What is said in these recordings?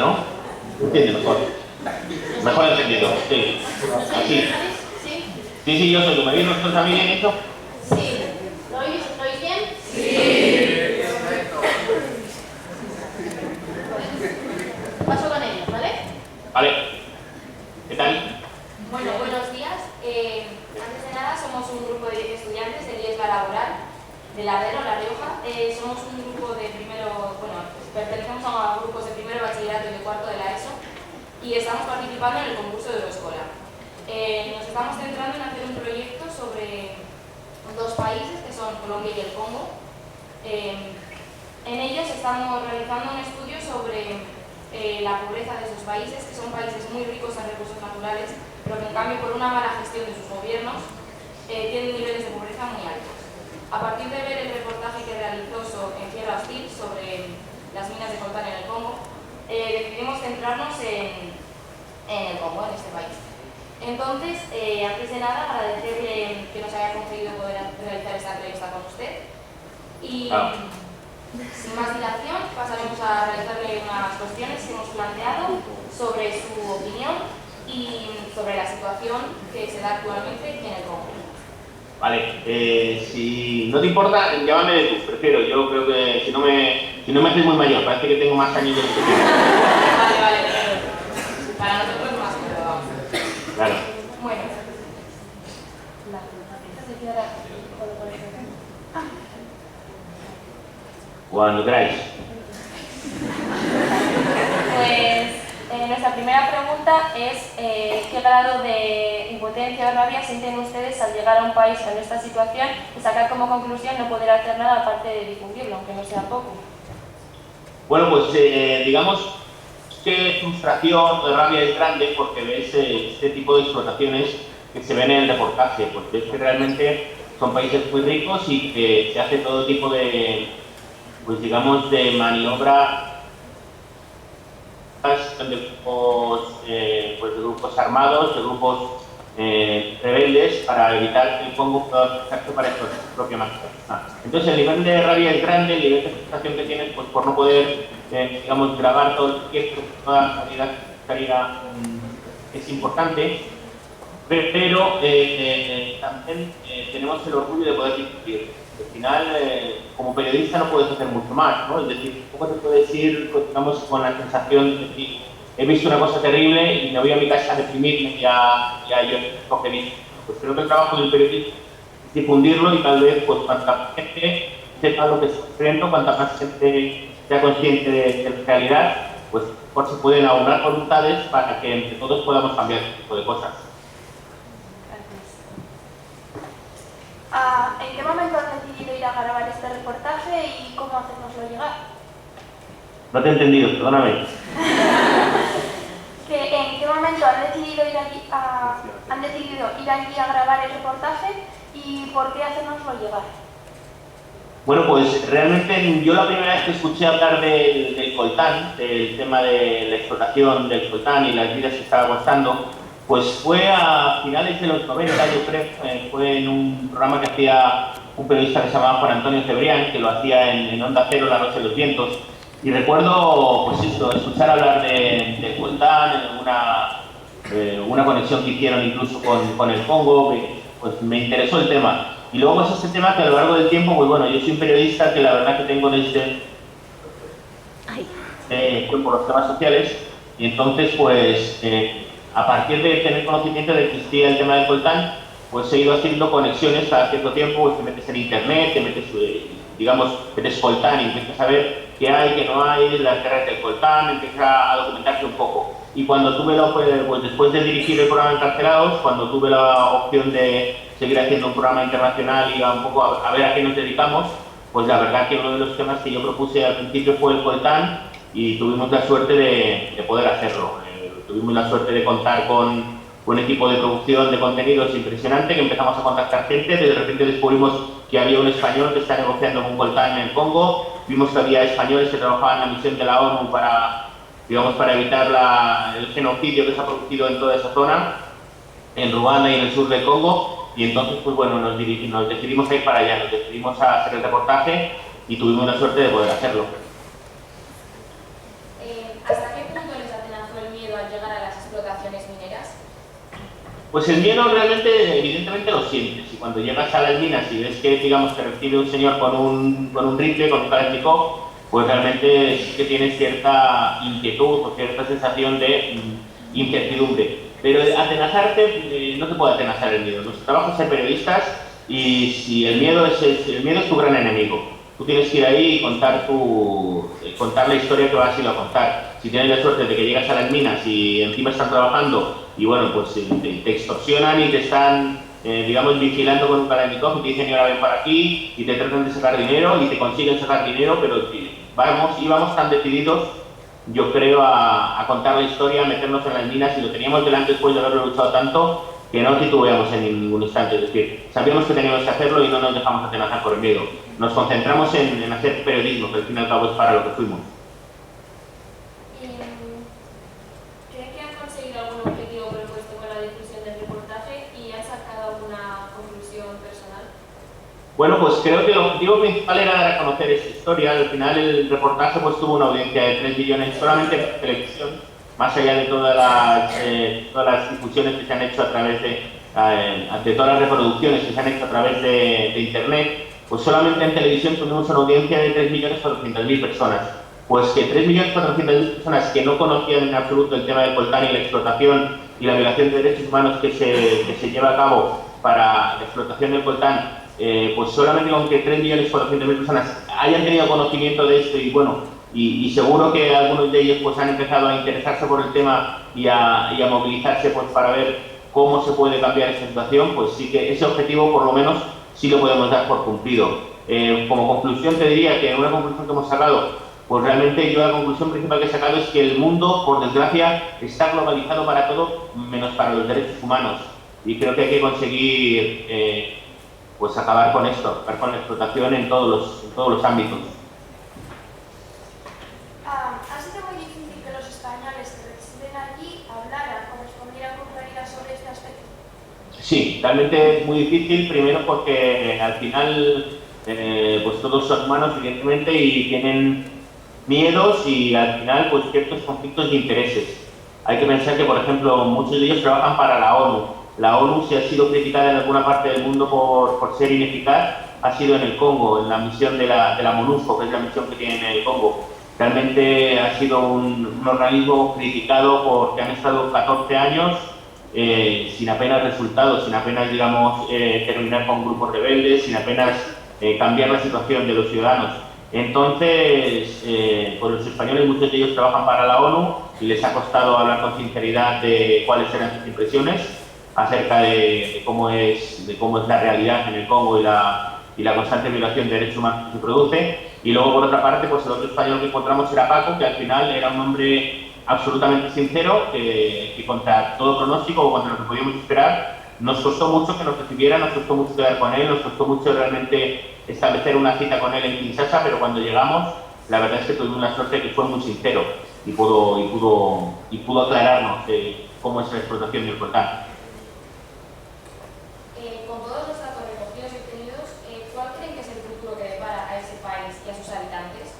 ¿no? ¿Entiende mejor? Mejor entendido, sí. Así. Sí, yo soy. ¿Me oís vosotros a mí bien esto? Sí. ¿Lo oís bien? Sí. Paso con ellos, ¿vale? Vale. ¿Qué tal? Bueno, buenos días. Antes de nada, somos un grupo de 10 estudiantes del IESGA Laboral de Lardero, La Rioja. Somos un grupo de primero, pertenecemos a grupos de primero bachillerato y de cuarto de la ESO y estamos participando en el concurso de Euroescola. Nos estamos centrando en hacer un proyecto sobre dos países que son Colombia y el Congo. En ellos estamos realizando un estudio sobre la pobreza de esos países, que son países muy ricos en recursos naturales, pero que en cambio por una mala gestión de sus gobiernos tienen niveles de pobreza muy altos. A partir de ver el reportaje que realizó en Tierra Hostil sobre las minas de coltán en el Congo, decidimos centrarnos en el Congo, en este país. Entonces, antes de nada, agradecerle que nos haya concedido poder realizar esta entrevista con usted. Y sin más dilación, pasaremos a realizarle unas cuestiones que hemos planteado sobre su opinión y sobre la situación que se da actualmente aquí en el Congo. Vale, si no te importa, llámame de tú, prefiero. Yo creo que si no me haces muy mayor, parece que tengo más años de lo que tengo. Vale, para nosotros más cómodo, vamos. Claro. Bueno. Cuando queráis. Pues nuestra primera pregunta es ¿qué grado de impotencia o rabia sienten ustedes al llegar a un país en esta situación y sacar como conclusión no poder hacer nada aparte de difundirlo, aunque no sea poco? Bueno, pues digamos que frustración o rabia es grande porque ves este tipo de explotaciones que se ven en el reportaje, porque es que realmente son países muy ricos y que se hace todo tipo de, pues digamos, de maniobra de grupos armados, de grupos rebeldes para evitar que el Congo pueda utilizarse para su propia máquina. Entonces el nivel de rabia es grande, el nivel de frustración que tienes pues, por no poder, digamos, grabar todo el proyecto, toda la calidad es importante, pero también tenemos el orgullo de poder discutir. Al final, como periodista no puedes hacer mucho más, ¿no? Es decir, ¿cómo te puedes ir, pues, digamos, con la sensación de decir, he visto una cosa terrible y me voy a mi casa a deprimirme y a yo lo que he visto? Pues creo que el trabajo del periodista es difundirlo y tal vez, pues, cuanta más gente sepa lo que está ocurriendo, cuanta más gente sea consciente de la realidad, pues se pueden aunar voluntades para que entre todos podamos cambiar este tipo de cosas. ¿En qué momento has decidido ir a grabar este reportaje y cómo hacérnoslo llegar? No te he entendido, perdóname. ¿En qué momento han decidido ir aquí a grabar el reportaje y por qué hacérnoslo llegar? Bueno, pues realmente yo la primera vez que escuché hablar del coltán, del tema de la explotación del coltán y las vidas que estaba costando, pues fue a finales de los 90, yo creo, fue en un programa que hacía un periodista que se llamaba Juan Antonio Cebrián, que lo hacía en Onda Cero, La Noche de los Vientos, y recuerdo, pues esto, escuchar hablar del coltán, una conexión que hicieron incluso con el Congo, que pues me interesó el tema. Y luego es ese tema que a lo largo del tiempo, pues bueno, yo soy un periodista que la verdad que tengo desde por los temas sociales, y entonces pues a partir de tener conocimiento de que existía el tema del coltán, pues he ido haciendo conexiones cada cierto tiempo, pues te metes en internet, te metes, digamos, metes coltán y empiezas a ver qué hay, qué no hay, las guerras del coltán, empiezas a documentarte un poco. Y cuando tuve pues después de dirigir el programa Encarcelados, cuando tuve la opción de seguir haciendo un programa internacional y un poco a ver a qué nos dedicamos, pues la verdad que uno de los temas que yo propuse al principio fue el coltán y tuvimos la suerte de poder hacerlo. Tuvimos la suerte de contar con un equipo de producción de contenidos impresionante, que empezamos a contactar gente, de repente descubrimos que había un español que está negociando con un coltán en el Congo, vimos que había españoles que trabajaban en la misión de la ONU para evitar el genocidio que se ha producido en toda esa zona, en Ruanda y en el sur del Congo, y entonces pues bueno, nos decidimos a ir para allá, nos decidimos a hacer el reportaje y tuvimos la suerte de poder hacerlo. ¿Hasta qué punto explotaciones mineras? Pues el miedo realmente, evidentemente lo sientes, y cuando llegas a las minas y ves que, digamos, te recibe un señor con un rifle, con un Kalashnikov, pues realmente sí que tienes cierta inquietud o cierta sensación de incertidumbre. Pero atenazarte, no te puede atenazar el miedo. Nuestro trabajo es ser periodistas, y si el miedo es tu gran enemigo. Tú tienes que ir ahí y contar la historia que vas a ir a contar. Si tienes la suerte de que llegas a las minas y encima están trabajando y bueno, pues te extorsionan y te están, digamos, vigilando con un Kalashnikov y te dicen, ahora ven para aquí, y te tratan de sacar dinero y te consiguen sacar dinero, pero íbamos tan decididos, yo creo, a contar la historia, a meternos en las minas, y lo teníamos delante después de haberlo luchado tanto, que no titubeamos en ningún instante. Es decir, sabíamos que teníamos que hacerlo y no nos dejamos atenazar por el miedo. Nos concentramos en hacer periodismo, que al fin y al cabo es para lo que fuimos. ¿Creen que han conseguido algún objetivo propuesto con la difusión del reportaje y han sacado alguna conclusión personal? Bueno, pues creo que el objetivo principal era dar a conocer esta historia. Al final el reportaje pues tuvo una audiencia de 3 millones solamente en televisión, más allá de todas las difusiones que se han hecho a través de todas las reproducciones que se han hecho a través de Internet. Pues solamente en televisión tuvimos una audiencia de 3.400.000 personas. Pues que 3.400.000 personas que no conocían en absoluto el tema del coltán y la explotación y la violación de derechos humanos que se lleva a cabo para la explotación del coltán, pues solamente con que 3.400.000 personas hayan tenido conocimiento de esto, y bueno, y seguro que algunos de ellos pues han empezado a interesarse por el tema y a movilizarse pues para ver cómo se puede cambiar esta situación, pues sí que ese objetivo por lo menos sí lo podemos dar por cumplido. Como conclusión te diría que una conclusión que hemos sacado, pues realmente yo la conclusión principal que he sacado es que el mundo, por desgracia, está globalizado para todo menos para los derechos humanos, y creo que hay que conseguir pues acabar con esto, acabar con la explotación en todos los ámbitos. ¿Ha sido muy difícil que los españoles que residen allí hablaran o respondieran con claridad sobre este aspecto? Sí, realmente es muy difícil, primero porque al final pues todos son humanos, evidentemente, y tienen miedos y al final pues ciertos conflictos de intereses. Hay que pensar que, por ejemplo, muchos de ellos trabajan para la ONU. La ONU, si ha sido criticada en alguna parte del mundo por ser ineficaz, ha sido en el Congo, en la misión de la MONUSCO, que es la misión que tiene en el Congo. Realmente ha sido un organismo criticado porque han estado 14 años sin apenas resultados, sin apenas, digamos, terminar con grupos rebeldes, sin apenas cambiar la situación de los ciudadanos. Entonces, pues los españoles, muchos de ellos trabajan para la ONU y les ha costado hablar con sinceridad de cuáles eran sus impresiones acerca de cómo es la realidad en el Congo y la constante violación de derechos humanos que se produce. Y luego, por otra parte, pues el otro español que encontramos era Paco, que al final era un hombre absolutamente sincero, que contra todo pronóstico o contra lo que podíamos esperar, nos costó mucho que nos recibiera, nos costó mucho quedar con él, nos costó mucho realmente establecer una cita con él en Kinshasa, pero cuando llegamos, la verdad es que tuvimos la suerte de que fue muy sincero y pudo aclararnos cómo es la explotación del coltán. Con todos los datos recogidos y obtenidos, ¿cuál creen que es el futuro que depara a ese país y a sus habitantes?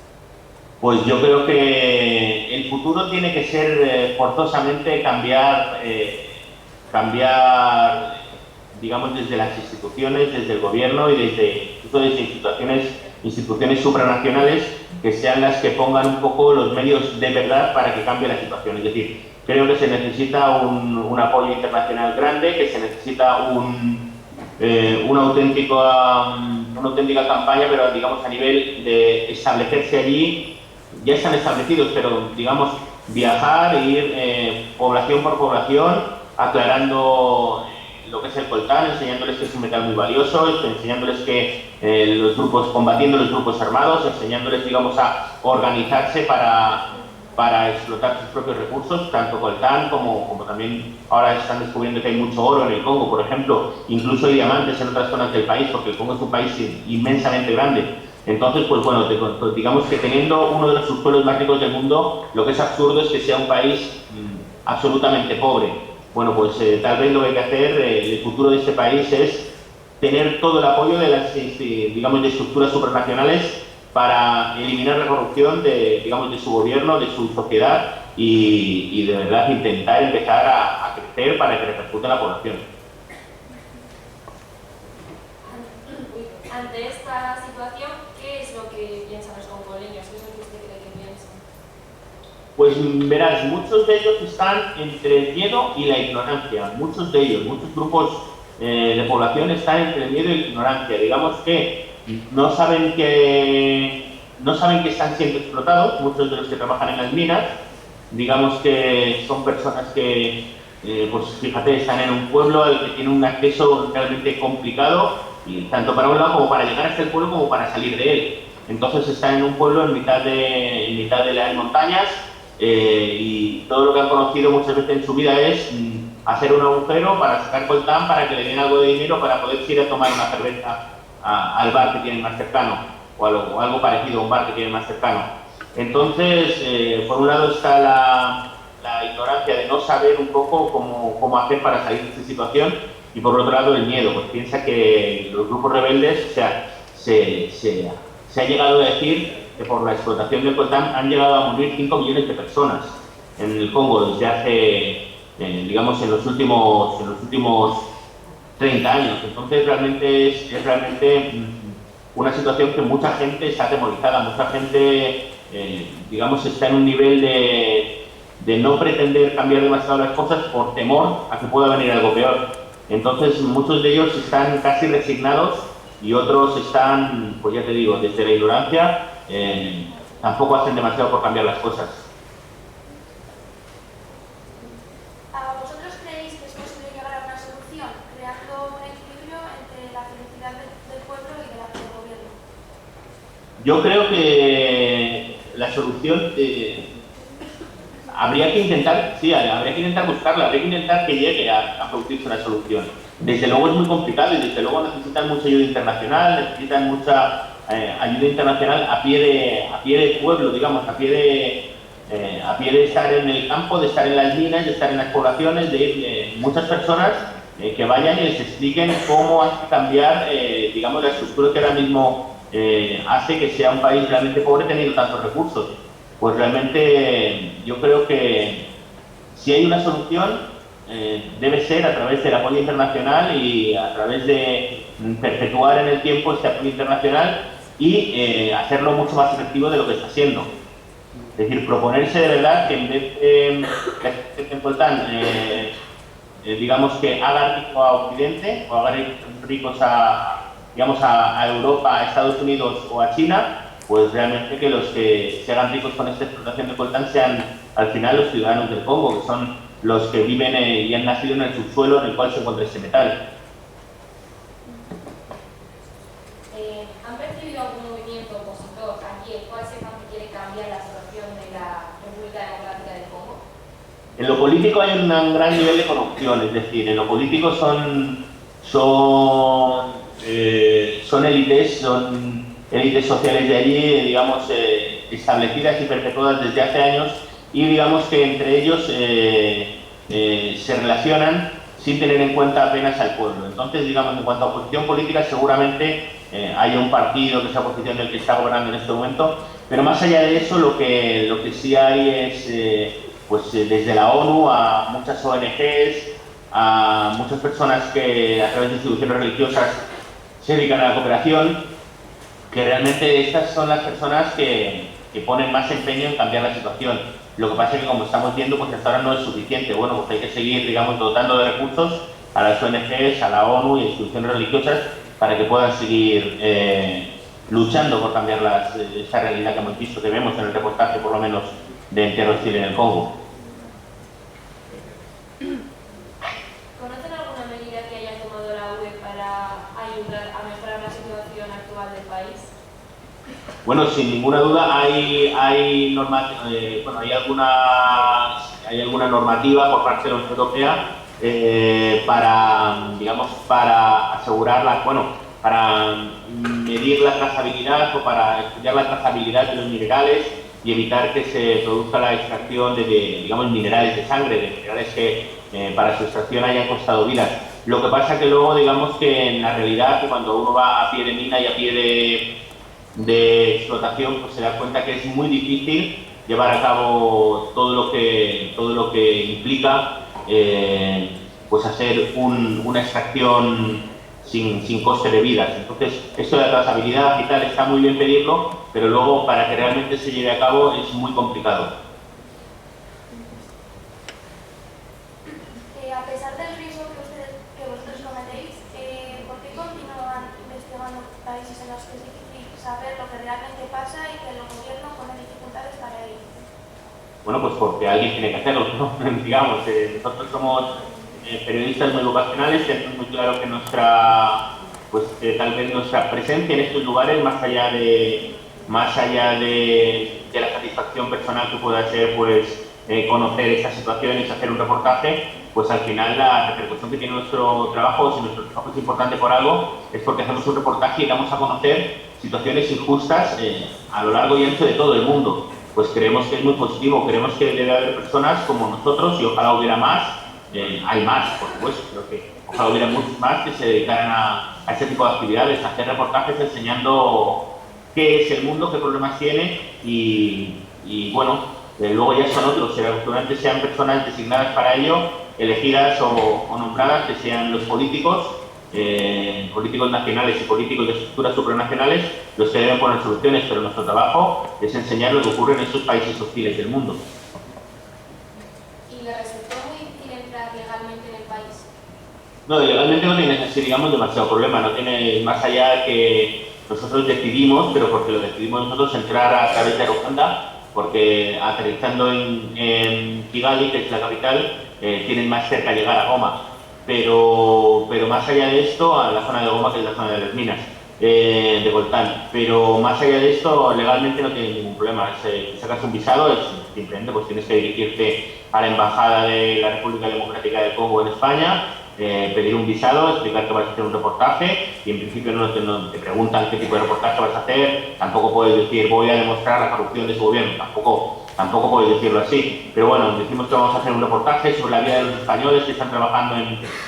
Pues yo creo que el futuro tiene que ser forzosamente cambiar, digamos, desde las instituciones, desde el gobierno y desde instituciones supranacionales, que sean las que pongan un poco los medios de verdad para que cambie la situación. Es decir, creo que se necesita un apoyo internacional grande, que se necesita una auténtica campaña, pero digamos a nivel de establecerse allí. Ya están establecidos, pero digamos viajar e ir población por población aclarando lo que es el coltán, enseñándoles que es un metal muy valioso, enseñándoles que combatiendo los grupos armados, enseñándoles, digamos, a organizarse para explotar sus propios recursos, tanto coltán como también ahora están descubriendo que hay mucho oro en el Congo, por ejemplo, incluso hay diamantes en otras zonas del país, porque el Congo es un país inmensamente grande. Entonces, pues bueno, digamos que teniendo uno de los subsuelos más ricos del mundo, lo que es absurdo es que sea un país absolutamente pobre. Bueno, pues tal vez lo que hay que hacer, el futuro de este país es tener todo el apoyo de las, digamos, de estructuras supranacionales para eliminar la corrupción de su gobierno, de su sociedad, y de verdad intentar empezar a crecer para que repercute en la población. Ante esta situación, ¿qué es lo que piensan los congoleños? ¿Qué es lo que usted cree que piensan? Pues verás, muchos de ellos están entre el miedo y la ignorancia. Muchos de ellos, muchos grupos de población están entre el miedo y la ignorancia. Digamos que no saben que están siendo explotados, muchos de los que trabajan en las minas. Digamos que son personas que, pues fíjate, están en un pueblo al que tiene un acceso realmente complicado, y tanto para un lado como para llegar hasta el pueblo como para salir de él. Entonces están en un pueblo en mitad de las montañas, y todo lo que han conocido muchas veces en su vida es hacer un agujero para sacar coltán, para que le den algo de dinero para poder ir a tomar una cerveza al bar que tienen más cercano, o algo parecido a un bar que tienen más cercano. Entonces, por un lado está la ignorancia de no saber un poco cómo hacer para salir de esta situación, y por otro lado el miedo, pues piensa que los grupos rebeldes, o sea, se ha llegado a decir que por la explotación del coltán han llegado a morir 5 millones de personas en el Congo desde hace, digamos, en los últimos 30 años. Entonces realmente es realmente una situación que mucha gente está atemorizada, mucha gente, digamos, está en un nivel de no pretender cambiar demasiado las cosas por temor a que pueda venir algo peor. Entonces muchos de ellos están casi resignados y otros están, pues ya te digo, desde la ignorancia, tampoco hacen demasiado por cambiar las cosas. ¿Vosotros creéis que es posible llegar a una solución creando un equilibrio entre la felicidad del pueblo y del gobierno? Yo creo que la solución habría que intentar buscarla, habría que intentar que llegue a producirse una solución. Desde luego es muy complicado y desde luego necesitan mucha ayuda internacional, necesitan mucha ayuda internacional a pie de pueblo, digamos, a pie de estar en el campo, de estar en las minas, de estar en las poblaciones, de ir muchas personas que vayan y les expliquen cómo hay que cambiar, digamos, la estructura que ahora mismo hace que sea un país realmente pobre teniendo tantos recursos. Pues realmente yo creo que si hay una solución debe ser a través del apoyo internacional y a través de perpetuar en el tiempo este apoyo internacional y hacerlo mucho más efectivo de lo que está haciendo. Es decir, proponerse de verdad que en vez de que Coltán, digamos, que haga rico a Occidente o haga ricos a Europa, a Estados Unidos o a China, pues realmente que los que se hagan ricos con esta explotación de coltán sean al final los ciudadanos del Congo, que son los que viven y han nacido en el subsuelo en el cual se encuentra este metal. ¿Han percibido algún movimiento opositor aquí, el cual sepan que quiere cambiar la situación de la República Democrática del Congo? En lo político hay un gran nivel de corrupción, es decir, en lo político son élites sociales de allí, digamos, establecidas y perpetuadas desde hace años, y digamos que entre ellos se relacionan sin tener en cuenta apenas al pueblo. Entonces, digamos, en cuanto a oposición política, seguramente hay un partido que es la oposición del que está gobernando en este momento, pero más allá de eso, lo que sí hay es, pues desde la ONU a muchas ONGs, a muchas personas que a través de instituciones religiosas se dedican a la cooperación, que realmente estas son las personas que ponen más empeño en cambiar la situación. Lo que pasa es que, como estamos viendo, pues hasta ahora no es suficiente. Bueno, pues hay que seguir, digamos, dotando de recursos a las ONGs, a la ONU y a instituciones religiosas para que puedan seguir luchando por cambiar esta realidad que hemos visto, que vemos en el reportaje, por lo menos, de Entierro Hostil en el Congo. ¿Conocen alguna medida que haya tomado la UE para ayudar a mejorar la situación actual del país? Bueno, sin ninguna duda hay alguna normativa por parte de la Unión Europea para asegurar para medir la trazabilidad o para estudiar la trazabilidad de los minerales y evitar que se produzca la extracción de minerales de sangre, de minerales que para su extracción hayan costado vidas. Lo que pasa que luego, digamos que en la realidad, cuando uno va a pie de mina y a pie de explotación, pues se da cuenta que es muy difícil llevar a cabo todo lo que implica pues hacer una extracción sin coste de vidas. Entonces, esto de la trazabilidad y tal está muy bien pedirlo, pero luego para que realmente se lleve a cabo es muy complicado. A pesar del riesgo que vosotros cometéis, ¿por qué continúan investigando países en los que es difícil saber lo que realmente pasa y que el gobierno pone dificultades para ello? Bueno, pues porque alguien tiene que hacerlo, ¿no? Digamos, nosotros somos periodistas muy vocacionales, tenemos muy claro que tal vez nuestra presencia en estos lugares, más allá de la satisfacción personal que pueda ser pues conocer estas situaciones, hacer un reportaje, pues al final la repercusión que tiene nuestro trabajo, si nuestro trabajo es importante por algo, es porque hacemos un reportaje y damos a conocer situaciones injustas a lo largo y ancho de todo el mundo. Pues creemos que es muy positivo, creemos que debe haber personas como nosotros, y ojalá hubiera más, hay más, por supuesto, pero que ojalá hubiera muchos más que se dedicaran a este tipo de actividades, a hacer reportajes enseñando qué es el mundo, qué problemas tiene y bueno, luego ya son otros, seguramente sean personas designadas para ello, elegidas o nombradas, que sean los políticos nacionales y políticos de estructuras supranacionales los que deben poner soluciones, pero nuestro trabajo es enseñar lo que ocurre en esos países hostiles del mundo. ¿Y le resultó muy difícil entrar legalmente en el país? No, legalmente no tiene, digamos, demasiado problema, no tiene más allá que nosotros decidimos, pero porque lo decidimos nosotros, entrar a través de Ruanda, porque aterrizando en Kigali, que es la capital, tienen más cerca llegar a Goma. Pero más allá de esto, a la zona de Goma, que es la zona de las minas, de Coltán, pero más allá de esto, legalmente no tiene ningún problema. Si sacas un visado, simplemente pues tienes que dirigirte a la Embajada de la República Democrática del Congo en España, pedir un visado, explicar que vas a hacer un reportaje y en principio no te preguntan qué tipo de reportaje vas a hacer, tampoco puedes decir voy a demostrar la corrupción de su gobierno, tampoco puedes decirlo así, pero bueno, decimos que vamos a hacer un reportaje sobre la vida de los españoles que están trabajando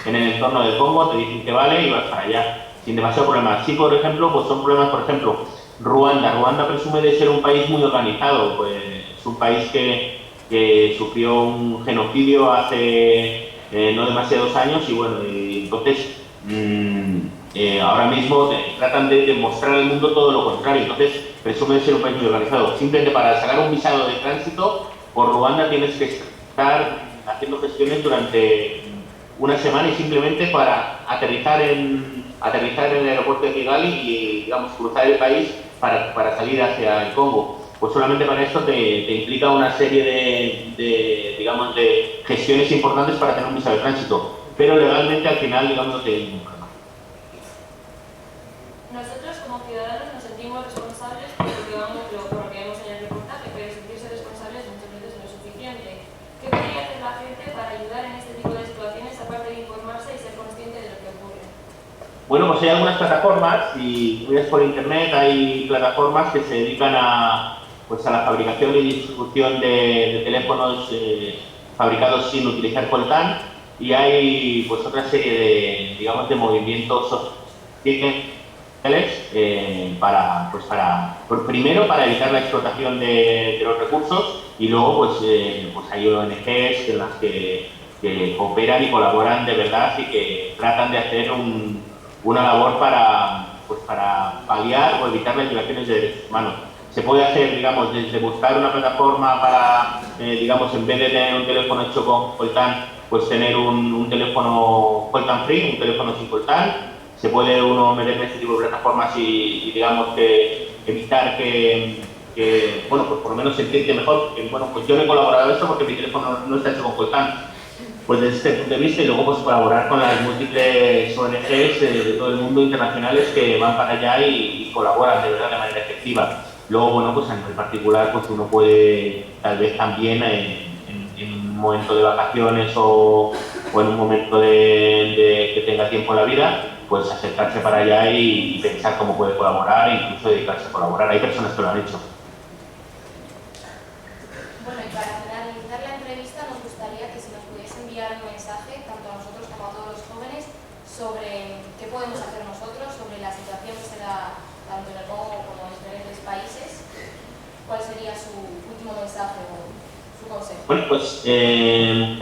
en el entorno del Congo, te dicen que vale y vas para allá, sin demasiado problema. Sí, por ejemplo, pues son problemas, por ejemplo, Ruanda presume de ser un país muy organizado, pues es un país que sufrió un genocidio hace no demasiados años y bueno, entonces ahora mismo tratan de demostrar al mundo todo lo contrario, entonces presume de ser un país muy organizado. Simplemente para sacar un visado de tránsito por Ruanda tienes que estar haciendo gestiones durante una semana y simplemente para aterrizar en el aeropuerto de Kigali y digamos cruzar el país para salir hacia el Congo. Pues solamente para esto te implica una serie de gestiones importantes para tener un visado de tránsito, pero legalmente al final, digamos, no tiene ningún problema. Nosotros como ciudadanos nos sentimos responsables por lo que vemos en el reportaje, pero sentirse responsables muchas veces no es suficiente. ¿Qué podría hacer la gente para ayudar en este tipo de situaciones, aparte de informarse y ser consciente de lo que ocurre? Bueno, pues hay algunas plataformas, y miras por internet, hay plataformas que se dedican a la fabricación y distribución de teléfonos fabricados sin utilizar coltán, y hay pues otra serie de movimientos sociales primero para evitar la explotación de los recursos y luego pues hay ONGs en las que cooperan y colaboran de verdad y que tratan de hacer una labor para paliar o evitar las violaciones de derechos humanos. Se puede hacer, digamos, desde buscar una plataforma para, en vez de tener un teléfono hecho con coltán, pues tener un teléfono coltán free, un teléfono sin coltán. Se puede uno meter en este tipo de plataformas y digamos, que evitar que bueno, pues por lo menos sentirte mejor. Bueno, pues yo no he colaborado en esto porque mi teléfono no está hecho con coltán. Pues desde este punto de vista y luego pues colaborar con las múltiples ONGs de todo el mundo internacionales que van para allá y colaboran de verdad de manera efectiva. Luego, bueno, pues a nivel particular, pues uno puede tal vez también en un momento de vacaciones o en un momento que tenga tiempo en la vida, pues acercarse para allá y pensar cómo puede colaborar e incluso dedicarse a colaborar. Hay personas que lo han hecho. Bueno, y para finalizar la entrevista nos gustaría que si nos pudiese enviar un mensaje, tanto a nosotros como a todos los jóvenes, sobre qué podemos hacer nosotros, sobre la situación que se da tanto en el Congo como en diferentes países, ¿cuál sería su último mensaje o su consejo? Bueno, pues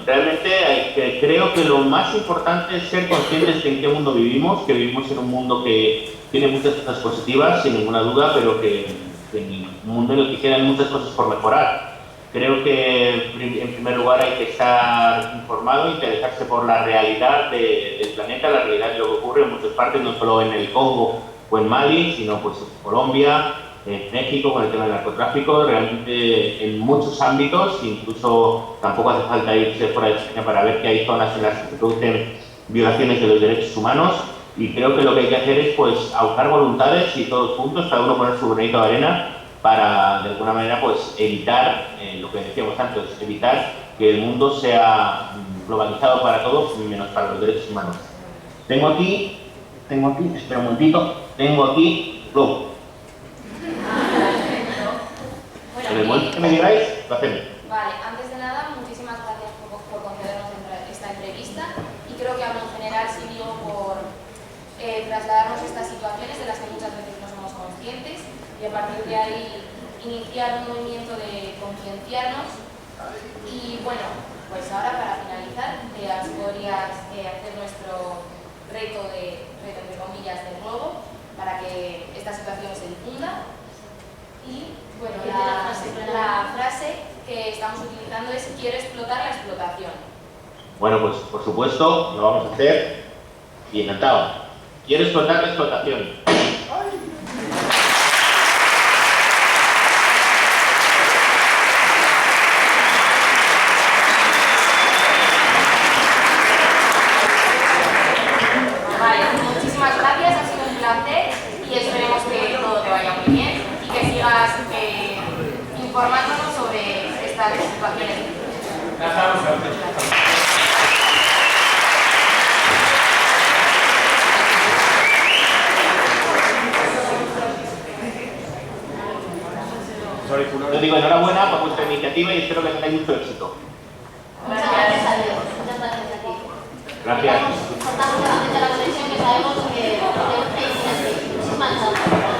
realmente creo que lo más importante es ser conscientes de en qué mundo vivimos, que vivimos en un mundo que tiene muchas cosas positivas, sin ninguna duda, pero que un mundo en el que quedan muchas cosas por mejorar. Creo que en primer lugar hay que estar informado, interesarse por la realidad del planeta, la realidad de lo que ocurre en muchas partes, no solo en el Congo o en Mali, sino pues en Colombia, en México con el tema del narcotráfico, realmente en muchos ámbitos, incluso tampoco hace falta irse fuera de España para ver que hay zonas en las que se producen violaciones de los derechos humanos, y creo que lo que hay que hacer es pues aunar voluntades y todos juntos, cada uno poner su granito de arena para de alguna manera pues evitar lo que decíamos antes, evitar que el mundo sea globalizado para todos menos para los derechos humanos. Tengo aquí, espera un momentito, tengo aquí Globo. En el momento que me digáis, lo hacemos. Vale, antes de nada, muchísimas gracias por concedernos esta entrevista, y creo que hablo en general sirvió por trasladarnos estas situaciones de las que muchas veces no somos conscientes, y a partir de ahí iniciar un movimiento de concienciarnos. Y bueno, pues ahora para finalizar, podrías hacer nuestro reto entre comillas del globo para que esta situación se difunda. Y bueno, la frase que estamos utilizando es: quiero explotar la explotación. Bueno, pues por supuesto lo vamos a hacer y encantado. Quiero explotar la explotación. Vale, muchísimas gracias, ha sido un placer y esperemos que todo te vaya muy bien y que sigas informándonos sobre estas situaciones. Yo digo enhorabuena por vuestra iniciativa y espero que tengáis mucho éxito. Muchas gracias a Dios. Muchas gracias a ti. Gracias. Cortamos la conexión, que sabemos que muchísimas gracias.